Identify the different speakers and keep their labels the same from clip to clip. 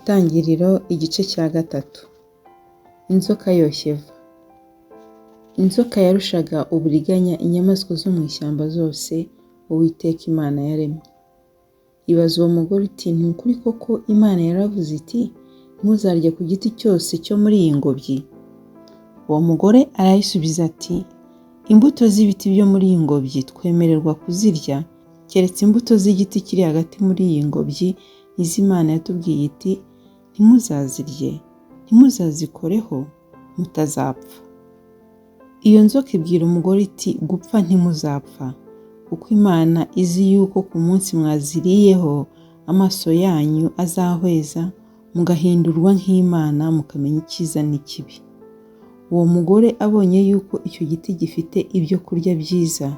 Speaker 1: Itangiriro igice cya 3. Inzoka yoshya Eva. Inzoka yarushaga uburiganya inyamaswa zo mu ishyamba zose Uwiteka Imana yaremye. Ibaza uwo mugore iti, ni ukuri koko Imana yaravuze iti, ntuzarye ku giti cyose cyo muri iyi ngobyi? Uwo mugore arayisubiza ati, imbuto z'ibiti byo muri iyi ngobyi twemererwa kuzirya, keretse imbuto z'igiti kiri hagati muri iyi ngobyi Imana yatubwiye iti, ntimuzazirye, ntimuzazikoreho, mutazapfa. Iyo nzoka ibwira umugore iti, gupfa ntimuzapfa, kuko Imana izi yuko ku munsi mwaziriyeho amaso yanyu azahweza, mugahindurwa nk'Imana, mukamenya icyiza n'ikibi. Uwo mugore abonye yuko icyo giti gifite ibyo kurya byiza,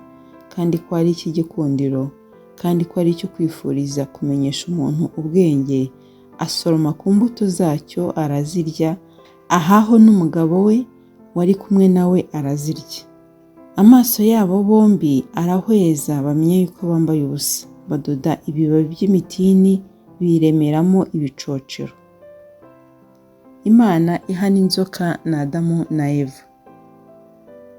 Speaker 1: kandi ko ari icy'igikundiro, kandi ko ari icyo kwifuriza kumenyesha umuntu ubwenge, asoroma ku mbuto zacyo arazirya, ahaho n'umugabo we wari kumwe nawe arazirya. Amaso yabo bombi arahweza, bamenye yuko bambaye ubusa, badoda ibibabi by'imitini biremeramo ibicocero. Imana ihana inzoka na Adamu na Eva.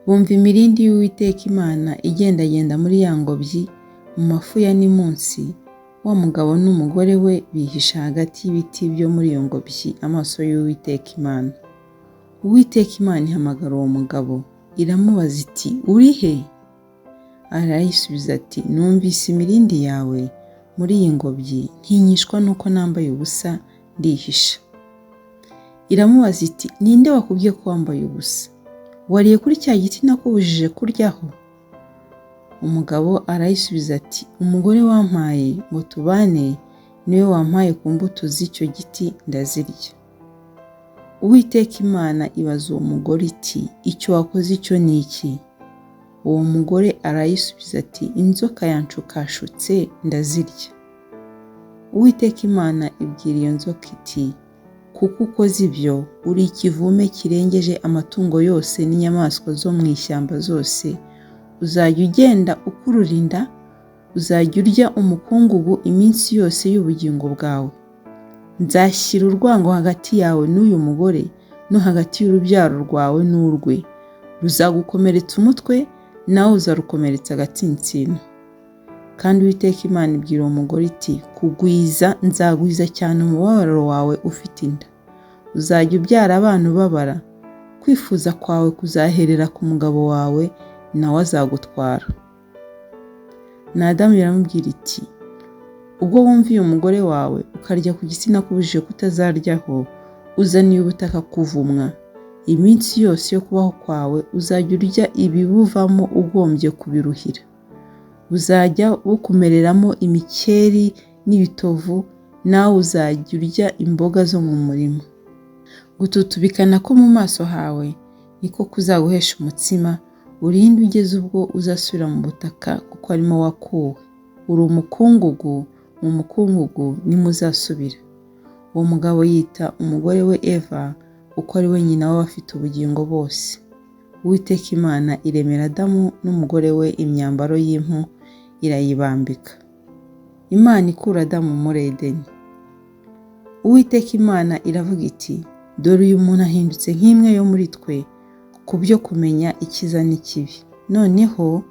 Speaker 1: Bumva imirindi y'Uwiteka Imana igendagenda muri ya ngobyi mu mafu ya nimunsi. Wa mugabo n'umugore we bihisha hagati y'ibiti byo muri iyo ngobyi amaso y'Uwiteka Imana. Uwiteka Imana ihamagara uwo mugabo, iramubaza iti, uri he? Arayisubiza ati, numvise imirindi yawe muri iyi ngobyi, ntinyishwa nuko nambaye ubusa ndihisha. Iramubaza iti, ninde wakubwiye ko wambaye ubusa? Wariye kuri cya giti nakubujije kuryaho? Umugabo arayisubiza ati, umugore wampaye ngo tubane niwe wampaye ku mbuto z'icyo giti ndazirya. Uwiteka Imana ibaza uwo mugore iti, icyo wakoze icyo ni iki? Uwo mugore arayisubiza ati, inzoka yanshukashutse ndazirya. Uwiteka Imana ibwira iyo nzoka iti, kuko ukoze ibyo, uri ikivume kirengeje amatungo yose n'inyamaswa zo mu ishyamba zose, uzajya ugenda ukurura inda, uzajya urya umukungugu iminsi yose y'ubugingo bwawe. Nzashyira urwango hagati yawe n'uyu mugore, no hagati y'urubyaro rwawe n'urwe. Ruzagukomeretsa umutwe, nawe uzarukomeretsa agatsinsino. Kandi Uwiteka Imana ibwira uwo mugore iti, kugwiza nzagwiza cyane umubabaro wawe ufite inda. Uzajya ubyara abana ubabara, kwifuza kwawe kuzaherera ku mugabo wawe, nawe azagutwara. Na Adamu iramubwira iti, ubwo wumviye umugore wawe ukarya ku giti nakubujije kutazaryaho, uzaniye ubutaka kuvumwa. Iminsi yose yo kubaho kwawe uzajya urya ibibuvamo ugombye kubiruhira. Uzajya bukumereramo imikeri n'ibitovu, nawe uzajya urya imboga zo mu murima. Gututubikana ko mu maso hawe niko kuzaguhesha umutsima, urinde ugeze ubwo uzasubira mu butaka, kuko arimo wakuwe. Uri umukungugu, mu mukungugu nimuzasubira. Uwo mugabo yita umugore we Eva, kuko ari we nyina w'abafite ubugingo bose. Uwiteka Imana iremera Adamu n'umugore we imyambaro y'impu, irayibambika. Imana ikura Adamu muri Edeni. Uwiteka Imana iravuga iti, dore uyu muntu ahindutse nk'imwe yo muri twe, ku byo kumenya icyiza n'ikibi. Noneho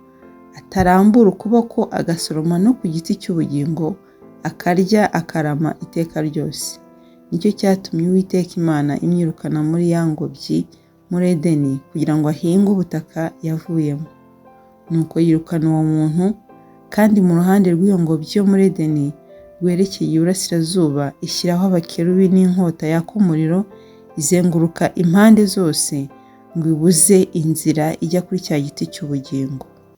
Speaker 1: atarambura ukuboko agasoroma no ku giti cy'ubugingo, akarya akarama iteka ryose. Nicyo cyatumye Uwiteka Imana imwirukana muri ya ngobyi muri Edeni, kugira ngo ahinge ubutaka yavuyemo. Nuko yirukana uwo muntu, kandi mu ruhande rw'iyo ngobyi yo muri Edeni rwerekeye iburasirazuba ishyiraho abakerubi n'inkota yaka umuriro, izenguruka impande zose, ngo ibuze inzira ijya kuri cya giti cy'ubugingo.